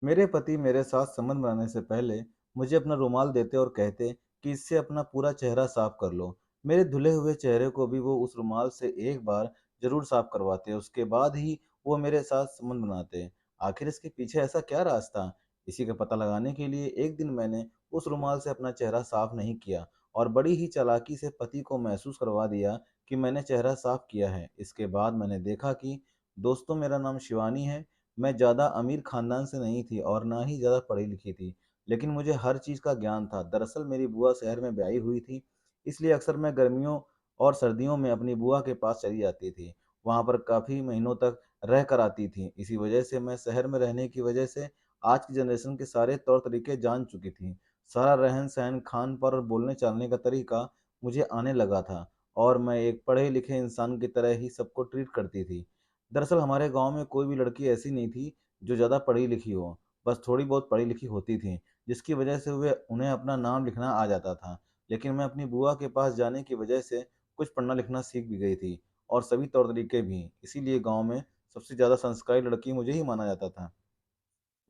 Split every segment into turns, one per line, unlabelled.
मेरे पति मेरे साथ संबंध बनाने से पहले मुझे अपना रुमाल देते और कहते कि इससे अपना पूरा चेहरा साफ कर लो। मेरे धुले हुए चेहरे को भी वो उस रुमाल से एक बार जरूर साफ करवाते, उसके बाद ही वो मेरे साथ संबंध बनाते। आखिर इसके पीछे ऐसा क्या राज था? इसी का पता लगाने के लिए एक दिन मैंने उस रुमाल से अपना चेहरा साफ नहीं किया और बड़ी ही चालाकी से पति को महसूस करवा दिया कि मैंने चेहरा साफ किया है। इसके बाद मैंने देखा कि दोस्तों, मेरा नाम शिवानी है। मैं ज़्यादा अमीर ख़ानदान से नहीं थी और ना ही ज़्यादा पढ़ी-लिखी थी, लेकिन मुझे हर चीज़ का ज्ञान था। दरअसल मेरी बुआ शहर में ब्याही हुई थी, इसलिए अक्सर मैं गर्मियों और सर्दियों में अपनी बुआ के पास चली जाती थी। वहाँ पर काफ़ी महीनों तक रह कर आती थी। इसी वजह से मैं शहर में रहने की वजह से आज की जनरेशन के सारे तौर-तरीके जान चुकी थी। सारा रहन-सहन, खान-पान और बोलने-चालने का तरीका मुझे आने लगा था और मैं एक पढ़े-लिखे इंसान की तरह ही सबको ट्रीट करती थी। दरअसल हमारे गाँव में कोई भी लड़की ऐसी नहीं थी जो ज़्यादा पढ़ी-लिखी हो, बस थोड़ी बहुत पढ़ी-लिखी होती थीं, जिसकी वजह से वे उन्हें अपना नाम लिखना आ जाता था। लेकिन मैं अपनी बुआ के पास जाने की वजह से कुछ पढ़ना-लिखना सीख भी गई थी और सभी तौर-तरीके भी, इसीलिए गाँव में सबसे ज़्यादा संस्कारी लड़की मुझे ही माना जाता था।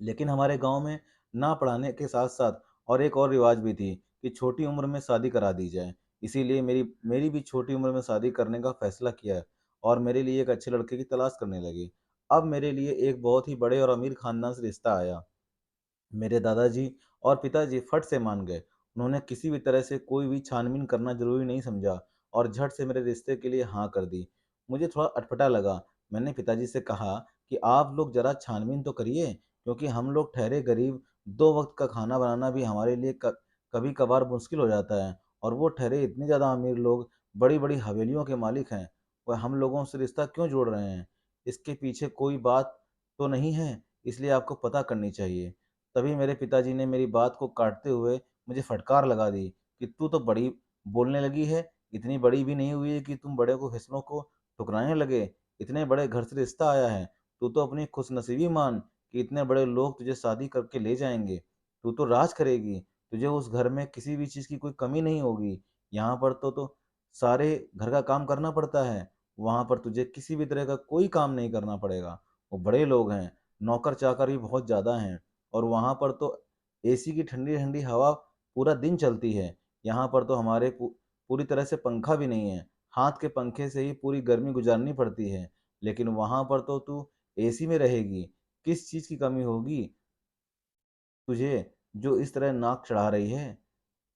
लेकिन हमारे गाँव में ना पढ़ाने के साथ-साथ और एक और रिवाज भी थी कि छोटी उम्र में शादी करा दी जाए। इसीलिए मेरी मेरी भी छोटी उम्र में शादी करने का फैसला किया और मेरे लिए एक अच्छे लड़के की तलाश करने लगी। अब मेरे लिए एक बहुत ही बड़े और अमीर ख़ानदान से रिश्ता आया। मेरे दादाजी और पिताजी फट से मान गए। उन्होंने किसी भी तरह से कोई भी छानबीन करना ज़रूरी नहीं समझा और झट से मेरे रिश्ते के लिए हाँ कर दी। मुझे थोड़ा अटपटा लगा। मैंने पिताजी से कहा कि आप लोग ज़रा छानबीन तो करिए, क्योंकि हम लोग ठहरे गरीब, 2 वक़्त का खाना बनाना भी हमारे लिए कभी-कभार मुश्किल हो जाता है और वो ठहरे इतने ज़्यादा अमीर लोग, बड़ी-बड़ी हवेलियों के मालिक हैं। वह हम लोगों से रिश्ता क्यों जोड़ रहे हैं? इसके पीछे कोई बात तो नहीं है, इसलिए आपको पता करनी चाहिए। तभी मेरे पिताजी ने मेरी बात को काटते हुए मुझे फटकार लगा दी कि तू तो बड़ी बोलने लगी है, इतनी बड़ी भी नहीं हुई है कि तुम बड़े को फैसलों को ठुकराने लगे। इतने बड़े घर से रिश्ता आया है, तू तो अपनी खुशनसीबी मान कि इतने बड़े लोग तुझे शादी करके ले जाएँगे। तू तो राज करेगी, तुझे उस घर में किसी भी चीज़ की कोई कमी नहीं होगी। यहाँ पर तो सारे घर का काम करना पड़ता है, वहाँ पर तुझे किसी भी तरह का कोई काम नहीं करना पड़ेगा। वो बड़े लोग हैं, नौकर-चाकर भी बहुत ज़्यादा हैं। और वहाँ पर तो एसी की ठंडी-ठंडी हवा पूरा दिन चलती है। यहाँ पर तो हमारे पूरी तरह से पंखा भी नहीं है। हाथ के पंखे से ही पूरी गर्मी गुज़ारनी पड़ती है। लेकिन वहाँ पर तो तू एसी में रहेगी। किस चीज़ की कमी होगी तुझे, जो इस तरह नाक चढ़ा रही है?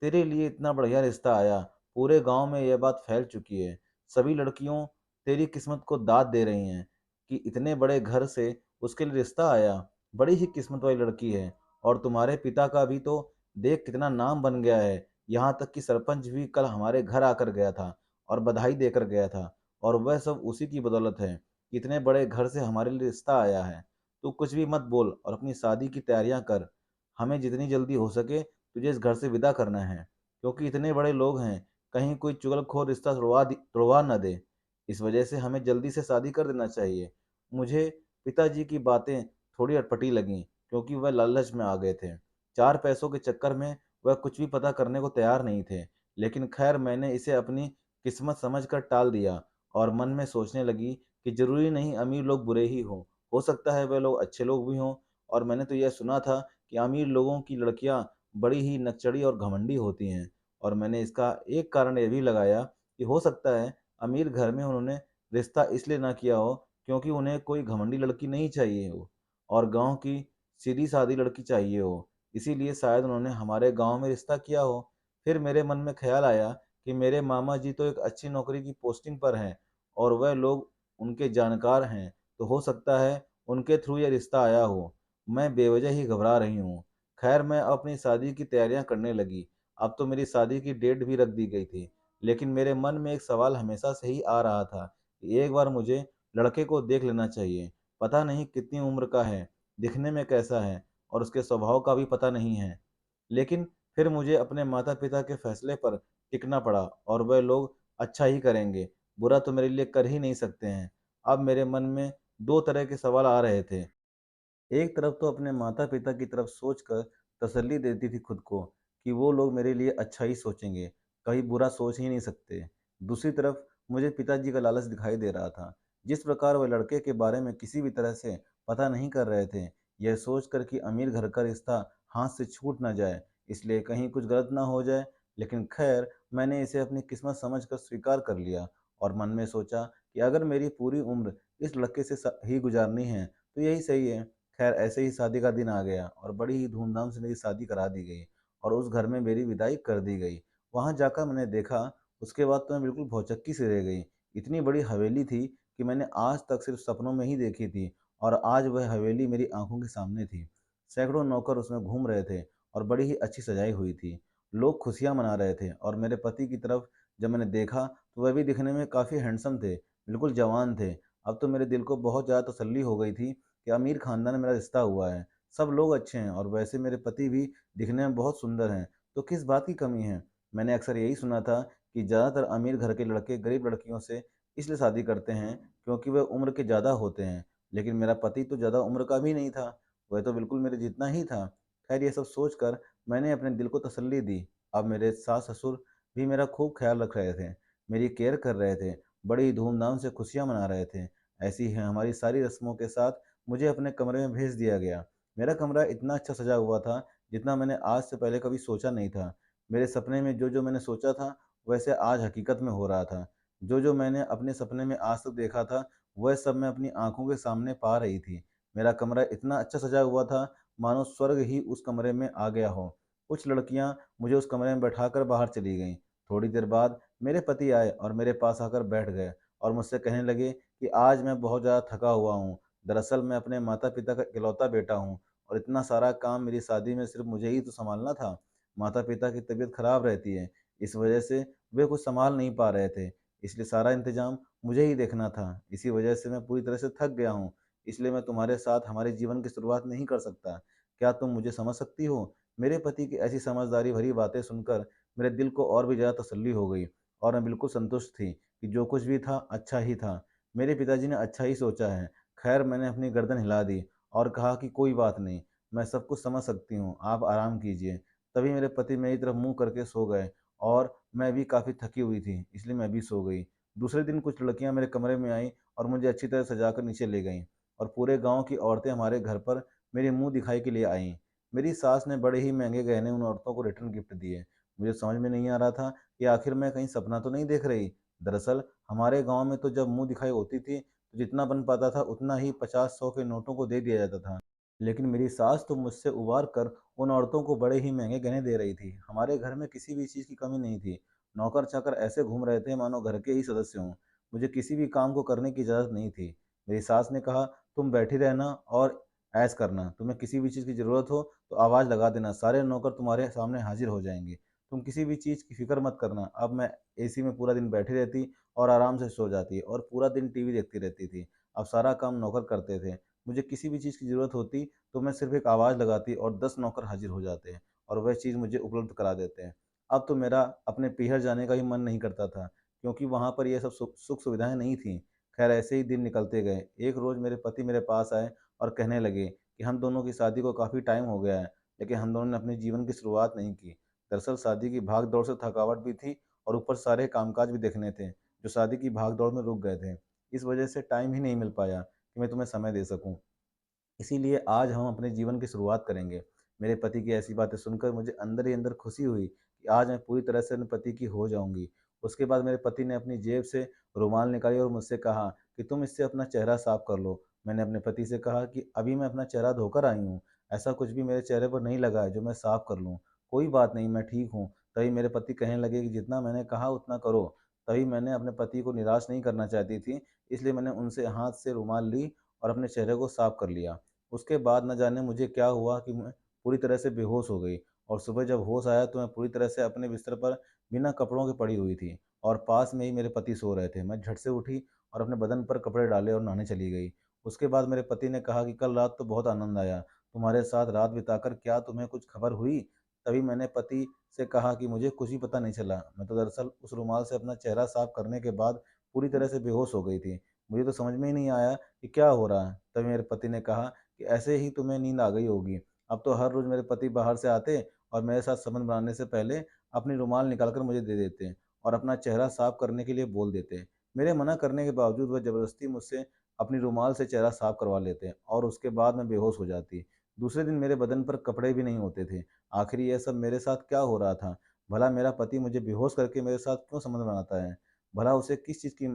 तेरे लिए इतना बढ़िया रिश्ता आया, पूरे गाँव में यह बात फैल चुकी है। सभी लड़कियों तेरी किस्मत को दाद दे रही हैं कि इतने बड़े घर से उसके लिए रिश्ता आया। बड़ी ही किस्मत वाली लड़की है और तुम्हारे पिता का भी तो देख कितना नाम बन गया है। यहाँ तक कि सरपंच भी कल हमारे घर आकर गया था और बधाई देकर गया था और वह सब उसी की बदौलत है कि इतने बड़े घर से हमारे लिए रिश्ता आया है। तू कुछ भी मत बोल और अपनी शादी की तैयारियां कर। हमें जितनी जल्दी हो सके तुझे इस घर से विदा करना है, क्योंकि इतने बड़े लोग हैं, कहीं कोई चुगलखोर रिश्ता तोड़वा ना दे। इस वजह से हमें जल्दी से शादी कर देना चाहिए। मुझे पिताजी की बातें थोड़ी अटपटी लगीं, क्योंकि वह लालच में आ गए थे। 4 पैसों के चक्कर में वह कुछ भी पता करने को तैयार नहीं थे। लेकिन खैर मैंने इसे अपनी किस्मत समझकर टाल दिया और मन में सोचने लगी कि ज़रूरी नहीं अमीर लोग बुरे ही हों। हो सकता है वह लोग अच्छे लोग भी हों। और मैंने तो यह सुना था कि अमीर लोगों की लड़कियाँ बड़ी ही नकचड़ी और घमंडी होती हैं। और मैंने इसका एक कारण ये भी लगाया कि हो सकता है अमीर घर में उन्होंने रिश्ता इसलिए ना किया हो क्योंकि उन्हें कोई घमंडी लड़की नहीं चाहिए हो और गाँव की सीधी-सादी लड़की चाहिए हो। इसीलिए शायद उन्होंने हमारे गाँव में रिश्ता किया हो। फिर मेरे मन में ख़्याल आया कि मेरे मामा जी तो एक अच्छी नौकरी की पोस्टिंग पर हैं और वह लोग उनके जानकार हैं, तो हो सकता है उनके थ्रू ये रिश्ता आया हो। मैं बेवजह ही घबरा रही हूँ। खैर मैं अपनी शादी की तैयारियां करने लगी। अब तो मेरी शादी की डेट भी रख दी गई थी। लेकिन मेरे मन में एक सवाल हमेशा से ही आ रहा था कि एक बार मुझे लड़के को देख लेना चाहिए। पता नहीं कितनी उम्र का है, दिखने में कैसा है और उसके स्वभाव का भी पता नहीं है। लेकिन फिर मुझे अपने माता-पिता के फैसले पर टिकना पड़ा और वह लोग अच्छा ही करेंगे, बुरा तो मेरे लिए कर ही नहीं सकते हैं। अब मेरे मन में 2 तरह के सवाल आ रहे थे। एक तरफ तो अपने माता-पिता की तरफ सोचकर तसल्ली देती थी खुद को कि वो लोग मेरे लिए अच्छा ही सोचेंगे, कभी बुरा सोच ही नहीं सकते। दूसरी तरफ मुझे पिताजी का लालच दिखाई दे रहा था। जिस प्रकार वह लड़के के बारे में किसी भी तरह से पता नहीं कर रहे थे यह सोचकर कि अमीर घर का रिश्ता हाथ से छूट ना जाए, इसलिए कहीं कुछ गलत ना हो जाए। लेकिन खैर, मैंने इसे अपनी किस्मत समझकर स्वीकार कर लिया और मन में सोचा कि अगर मेरी पूरी उम्र इस लड़के से ही गुजारनी है, तो यही सही है। खैर, ऐसे ही शादी का दिन आ गया और बड़ी ही धूमधाम से मेरी शादी करा दी गई और उस घर में मेरी विदाई कर दी गई। वहाँ जाकर मैंने देखा, उसके बाद तो मैं बिल्कुल भौचक्की से रह गई। इतनी बड़ी हवेली थी कि मैंने आज तक सिर्फ सपनों में ही देखी थी और आज वह हवेली मेरी आंखों के सामने थी। सैकड़ों नौकर उसमें घूम रहे थे और बड़ी ही अच्छी सजाई हुई थी। लोग खुशियाँ मना रहे थे और मेरे पति की तरफ जब मैंने देखा, तो वह भी दिखने में काफ़ी हैंडसम थे, बिल्कुल जवान थे। अब तो मेरे दिल को बहुत ज़्यादा तसल्ली हो गई थी कि अमीर खानदान में मेरा रिश्ता हुआ है। सब लोग अच्छे हैं और वैसे मेरे पति भी दिखने में बहुत सुंदर हैं, तो किस बात की कमी है? मैंने अक्सर यही सुना था कि ज़्यादातर अमीर घर के लड़के गरीब लड़कियों से इसलिए शादी करते हैं क्योंकि वह उम्र के ज़्यादा होते हैं। लेकिन मेरा पति तो ज़्यादा उम्र का भी नहीं था, वह तो बिल्कुल मेरे जितना ही था। खैर, ये सब सोचकर मैंने अपने दिल को तसल्ली दी। अब मेरे सास-ससुर भी मेरा खूब ख़्याल रख रहे थे, मेरी केयर कर रहे थे, बड़ी ही धूमधाम से खुशियाँ मना रहे थे। ऐसी ही हमारी सारी रस्मों के साथ मुझे अपने कमरे में भेज दिया गया। मेरा कमरा इतना अच्छा सजा हुआ था, जितना मैंने आज से पहले कभी सोचा नहीं था। मेरे सपने में जो-जो मैंने सोचा था, वैसे आज हकीकत में हो रहा था। जो-जो मैंने अपने सपने में आज तक देखा था, वह सब मैं अपनी आँखों के सामने पा रही थी। मेरा कमरा इतना अच्छा सजा हुआ था, मानो स्वर्ग ही उस कमरे में आ गया हो। कुछ लड़कियाँ मुझे उस कमरे में बैठाकर बाहर चली गईं। थोड़ी देर बाद मेरे पति आए और मेरे पास आकर बैठ गए और मुझसे कहने लगे कि आज मैं बहुत ज़्यादा थका हुआ हूँ। दरअसल मैं अपने माता-पिता का इकलौता बेटा हूँ और इतना सारा काम मेरी शादी में सिर्फ़ मुझे ही तो सँभालना था। माता-पिता की तबीयत ख़राब रहती है, इस वजह से वे कुछ सँभाल नहीं पा रहे थे, इसलिए सारा इंतज़ाम मुझे ही देखना था। इसी वजह से मैं पूरी तरह से थक गया हूँ, इसलिए मैं तुम्हारे साथ हमारे जीवन की शुरुआत नहीं कर सकता। क्या तुम मुझे समझ सकती हो? मेरे पति की ऐसी समझदारी भरी बातें सुनकर मेरे दिल को और भी ज़्यादा तसल्ली हो गई और मैं बिल्कुल संतुष्ट थी कि जो कुछ भी था, अच्छा ही था। मेरे पिताजी ने अच्छा ही सोचा है। खैर, मैंने अपनी गर्दन हिला दी और कहा कि कोई बात नहीं, मैं सब कुछ समझ सकती हूँ, आप आराम कीजिए। तभी मेरे पति मेरी तरफ मुँह करके सो गए और मैं भी काफ़ी थकी हुई थी, इसलिए मैं भी सो गई। दूसरे दिन कुछ लड़कियाँ मेरे कमरे में आईं और मुझे अच्छी तरह सजाकर नीचे ले गईं और पूरे गाँव की औरतें हमारे घर पर मेरे मुँह दिखाई के लिए आईं। मेरी सास ने बड़े ही महँगे गहने उन औरतों को रिटर्न गिफ्ट दिए। मुझे समझ में नहीं आ रहा था कि आखिर मैं कहीं सपना तो नहीं देख रही। दरअसल हमारे गाँव में तो जब मुँह दिखाई होती थी, तो जितना बन पाता था उतना ही 50-100 के नोटों को दे दिया जाता था। लेकिन मेरी सास तो मुझसे उबार कर उन औरतों को बड़े ही महँगे गहने दे रही थी। हमारे घर में किसी भी चीज़ की कमी नहीं थी। नौकर-चाकर ऐसे घूम रहे थे मानो घर के ही सदस्य हों। मुझे किसी भी काम को करने की इजाज़त नहीं थी। मेरी सास ने कहा, तुम बैठी रहना और ऐश करना। तुम्हें किसी भी चीज़ की ज़रूरत हो तो आवाज़ लगा देना, सारे नौकर तुम्हारे सामने हाज़िर हो जाएँगे। तुम किसी भी चीज़ की फ़िक्र मत करना। अब मैं एसी में पूरा दिन बैठी रहती और आराम से सो जाती और पूरा दिन टीवी देखती रहती थी। अब सारा काम नौकर करते थे। मुझे किसी भी चीज़ की ज़रूरत होती तो मैं सिर्फ़ एक आवाज़ लगाती और 10 नौकर हाज़िर हो जाते हैं और वह चीज़ मुझे उपलब्ध करा देते हैं। अब तो मेरा अपने पीहर जाने का भी मन नहीं करता था, क्योंकि वहाँ पर ये सब सुख-सुविधाएँ नहीं थीं। खैर, ऐसे ही दिन निकलते गए। एक रोज़ मेरे पति मेरे पास आए और कहने लगे कि हम दोनों की शादी को काफ़ी टाइम हो गया है, लेकिन हम दोनों ने अपने जीवन की शुरुआत नहीं की। दरअसल शादी की भाग-दौड़ से थकावट भी थी और ऊपर सारे कामकाज भी देखने थे, जो शादी की भाग-दौड़ में रुक गए थे। इस वजह से टाइम ही नहीं मिल पाया कि मैं तुम्हें समय दे सकूँ। इसीलिए आज हम अपने जीवन की शुरुआत करेंगे। मेरे पति की ऐसी बातें सुनकर मुझे अंदर ही अंदर खुशी हुई कि आज मैं पूरी तरह से अपने पति की हो जाऊँगी। उसके बाद मेरे पति ने अपनी जेब से रुमाल निकाली और मुझसे कहा कि तुम इससे अपना चेहरा साफ कर लो। मैंने अपने पति से कहा कि अभी मैं अपना चेहरा धोकर आई हूँ, ऐसा कुछ भी मेरे चेहरे पर नहीं लगा है जो मैं साफ कर लूँ। कोई बात नहीं, मैं ठीक हूँ। तभी मेरे पति कहने लगे कि जितना मैंने कहा उतना करो। तभी मैंने अपने पति को निराश नहीं करना चाहती थी, इसलिए मैंने उनसे हाथ से रुमाल ली और अपने चेहरे को साफ कर लिया। उसके बाद न जाने मुझे क्या हुआ कि मैं पूरी तरह से बेहोश हो गई और सुबह जब होश आया तो मैं पूरी तरह से अपने बिस्तर पर बिना कपड़ों के पड़ी हुई थी और पास में ही मेरे पति सो रहे थे। मैं झट से उठी और अपने बदन पर कपड़े डाले और नहाने चली गई। उसके बाद मेरे पति ने कहा कि कल रात तो बहुत आनंद आया, तुम्हारे साथ रात बिताकर क्या तुम्हें कुछ खबर हुई? तभी मैंने पति से कहा कि मुझे कुछ भी पता नहीं चला। मैं तो दरअसल उस रुमाल से अपना चेहरा साफ करने के बाद पूरी तरह से बेहोश हो गई थी। मुझे तो समझ में ही नहीं आया कि क्या हो रहा है। तभी मेरे पति ने कहा कि ऐसे ही तुम्हें नींद आ गई होगी। अब तो हर रोज़ मेरे पति बाहर से आते और मेरे साथ संबंध बनाने से पहले अपनी रुमाल निकाल कर मुझे दे देते और अपना चेहरा साफ करने के लिए बोल देते। मेरे मना करने के बावजूद वह ज़बरदस्ती मुझसे अपनी रुमाल से चेहरा साफ करवा लेते और उसके बाद मैं बेहोश हो जाती। दूसरे दिन मेरे बदन पर कपड़े भी नहीं होते थे। आखिर ये सब मेरे साथ क्या हो रहा था? भला मेरा पति मुझे बेहोश करके मेरे साथ क्यों संबंध बनाता है? भला उसे किस चीज़ की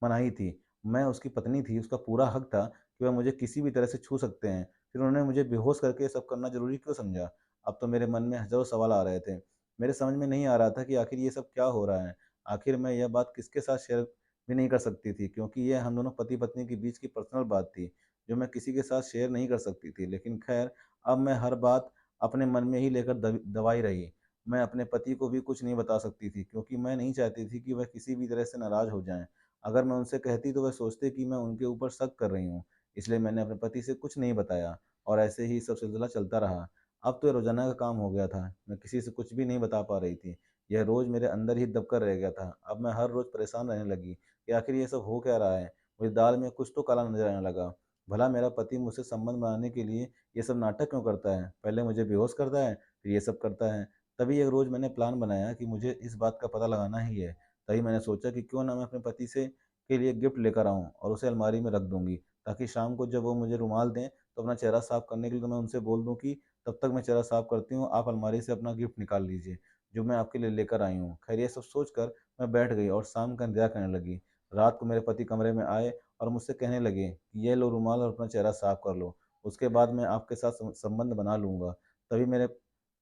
मनाही थी? मैं उसकी पत्नी थी, उसका पूरा हक था कि वह मुझे किसी भी तरह से छू सकते हैं। फिर उन्होंने मुझे बेहोश करके ये सब करना ज़रूरी क्यों समझा? अब तो मेरे मन में हज़ारों सवाल आ रहे थे। मेरे समझ में नहीं आ रहा था कि आखिर ये सब क्या हो रहा है? आखिर मैं यह बात किसके साथ शेयर भी नहीं कर सकती थी, क्योंकि ये हम दोनों पति-पत्नी के बीच की पर्सनल बात थी, जो मैं किसी के साथ शेयर नहीं कर सकती थी। लेकिन ख़ैर, अब मैं हर बात अपने मन में ही लेकर दबाई रही। मैं अपने पति को भी कुछ नहीं बता सकती थी, क्योंकि मैं नहीं चाहती थी कि वह किसी भी तरह से नाराज़ हो जाएँ। अगर मैं उनसे कहती तो वह सोचते कि मैं उनके ऊपर शक कर रही हूँ। इसलिए मैंने अपने पति से कुछ नहीं बताया और ऐसे ही सब सिलसिला चलता रहा। अब तो ये रोज़ाना का काम हो गया था। मैं किसी से कुछ भी नहीं बता पा रही थी। यह रोज़ मेरे अंदर ही दबकर रह गया था। अब मैं हर रोज़ परेशान रहने लगी कि आखिर ये सब हो क्या रहा है? मुझे दाल में कुछ तो काला नज़र आने लगा। भला मेरा पति मुझसे संबंध बनाने के लिए ये सब नाटक क्यों करता है? पहले मुझे बेहोश करता है, फिर ये सब करता है। तभी एक रोज़ मैंने प्लान बनाया कि मुझे इस बात का पता लगाना ही है। तभी मैंने सोचा कि क्यों ना मैं अपने पति से के लिए गिफ्ट लेकर आऊँ और उसे अलमारी में रख दूँगी, ताकि शाम को जब वो मुझे रुमाल दें, तो अपना चेहरा साफ करने के लिए तो मैं उनसे बोल दूँ कि तब तक मैं चेहरा साफ करती हूँ, आप अलमारी से अपना गिफ्ट निकाल लीजिए, जो मैं आपके लिए लेकर आई हूँ। खैर ये सब सोचकर मैं बैठ गई और शाम का इंतज़ार करने लगी। रात को मेरे पति कमरे में आए और मुझसे कहने लगे कि ये लो रुमाल और अपना चेहरा साफ कर लो, उसके बाद मैं आपके साथ संबंध बना लूँगा। तभी मेरे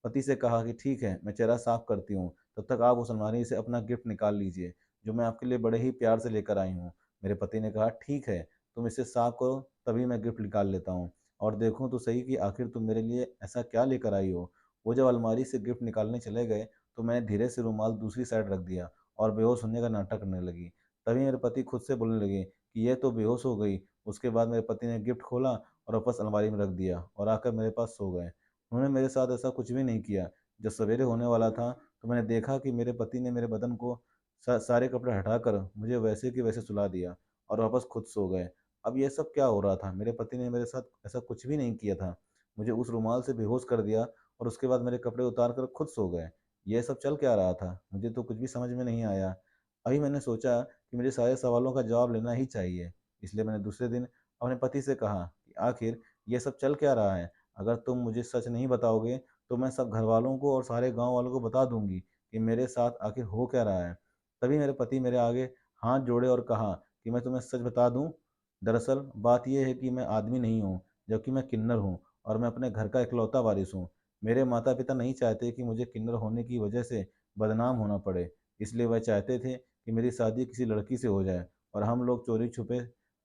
पति से कहा कि ठीक है, मैं चेहरा साफ करती हूँ, तब तक आप उस अलमारी से अपना गिफ्ट निकाल लीजिए, जो मैं आपके लिए बड़े ही प्यार से लेकर आई हूँ। मेरे पति ने कहा, ठीक है, तुम इसे साफ करो, तभी मैं गिफ्ट निकाल लेता हूँ और देखूँ तो सही कि आखिर तुम मेरे लिए ऐसा क्या लेकर आई हो। वो जब अलमारी से गिफ्ट निकालने चले गए, तो मैंने धीरे से रुमाल दूसरी साइड रख दिया और बेहोश होने का नाटक करने लगी। तभी मेरे पति खुद से बोलने लगे कि ये तो बेहोश हो गई। उसके बाद मेरे पति ने गिफ्ट खोला और वापस अलमारी में रख दिया और आकर मेरे पास सो गए। उन्होंने मेरे साथ ऐसा कुछ भी नहीं किया। जब सवेरे होने वाला था, तो मैंने देखा कि मेरे पति ने मेरे बदन को सारे कपड़े हटाकर मुझे वैसे के वैसे सुला दिया और वापस खुद सो गए। अब ये सब क्या हो रहा था? मेरे पति ने मेरे साथ ऐसा कुछ भी नहीं किया था। मुझे उस रुमाल से बेहोश कर दिया और उसके बाद मेरे कपड़े उतार कर खुद सो गए। ये सब चल क्या रहा था? मुझे तो कुछ भी समझ में नहीं आया। अभी मैंने सोचा कि मुझे सारे सवालों का जवाब लेना ही चाहिए। इसलिए मैंने दूसरे दिन अपने पति से कहा कि आखिर ये सब चल क्या रहा है? अगर तुम मुझे सच नहीं बताओगे, तो मैं सब घरवालों को और सारे गाँव वालों को बता दूँगी कि मेरे साथ आखिर हो क्या रहा है। तभी मेरे पति मेरे आगे हाथ जोड़े और कहा कि मैं तुम्हें सच बता दूँ, दरअसल बात ये है कि मैं आदमी नहीं हूँ, जबकि मैं किन्नर हूँ और मैं अपने घर का इकलौता वारिस हूँ। मेरे माता-पिता नहीं चाहते कि मुझे किन्नर होने की वजह से बदनाम होना पड़े, इसलिए वह चाहते थे कि मेरी शादी किसी लड़की से हो जाए और हम लोग चोरी-छुपे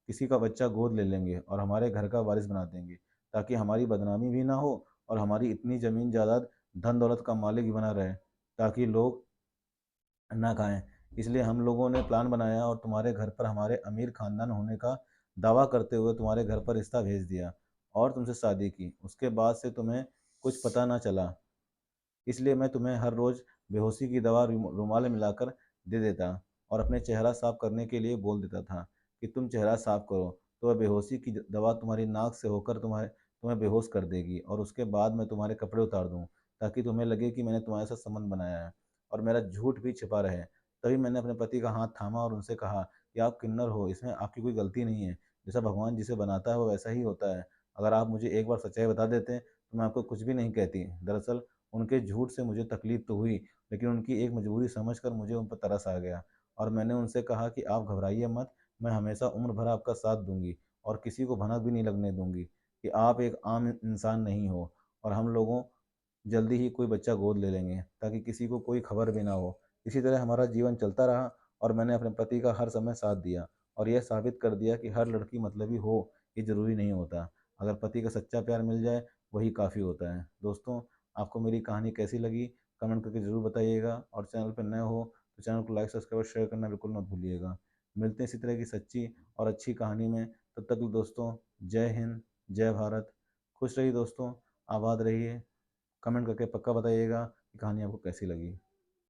किसी का बच्चा गोद ले लेंगे और हमारे घर का वारिस बना देंगे, ताकि हमारी बदनामी भी ना हो और हमारी इतनी ज़मीन जायदाद, धन-दौलत का मालिक भी बना रहे, ताकि लोग ना खाएँ। इसलिए हम लोगों ने प्लान बनाया और तुम्हारे घर पर हमारे अमीर ख़ानदान होने का दावा करते हुए तुम्हारे घर पर रिश्ता भेज दिया और तुमसे शादी की। उसके बाद से तुम्हें कुछ पता ना चला। इसलिए मैं तुम्हें हर रोज़ बेहोशी की दवा रुमाल में मिलाकर दे देता और अपने चेहरा साफ़ करने के लिए बोल देता था कि तुम चेहरा साफ़ करो, तो वह बेहोशी की दवा तुम्हारी नाक से होकर तुम्हें बेहोश कर देगी और उसके बाद मैं तुम्हारे कपड़े उतार दूँ, ताकि तुम्हें लगे कि मैंने तुम्हारे साथ संबंध बनाया है और मेरा झूठ भी छिपा रहे। तभी मैंने अपने पति का हाथ थामा और उनसे कहा कि आप किन्नर हो, इसमें आपकी कोई गलती नहीं है। जैसा भगवान जिसे बनाता है वो वैसा ही होता है। अगर आप मुझे एक बार सच्चाई बता देते, तो मैं आपको कुछ भी नहीं कहती। दरअसल उनके झूठ से मुझे तकलीफ़ तो हुई, लेकिन उनकी एक मजबूरी समझकर मुझे उन पर तरस आ गया और मैंने उनसे कहा कि आप घबराइए मत, मैं हमेशा उम्र भर आपका साथ दूँगी और किसी को भनक भी नहीं लगने दूँगी कि आप एक आम इंसान नहीं हो और हम लोगों जल्दी ही कोई बच्चा गोद ले लेंगे, ताकि किसी को कोई खबर भी ना हो। इसी तरह हमारा जीवन चलता रहा और मैंने अपने पति का हर समय साथ दिया और यह साबित कर दिया कि हर लड़की मतलबी हो, ये ज़रूरी नहीं होता। अगर पति का सच्चा प्यार मिल जाए, वही काफ़ी होता है। दोस्तों, आपको मेरी कहानी कैसी लगी? कमेंट करके ज़रूर बताइएगा और चैनल पर नए हो, तो चैनल को लाइक, सब्सक्राइब और शेयर करना बिल्कुल मत भूलिएगा। मिलते हैं इसी तरह की सच्ची और अच्छी कहानी में। तब तक के लिए दोस्तों, जय हिंद, जय भारत। खुश रहिए दोस्तों, आबाद रहिए। कमेंट करके पक्का बताइएगा कि कहानी आपको कैसी लगी।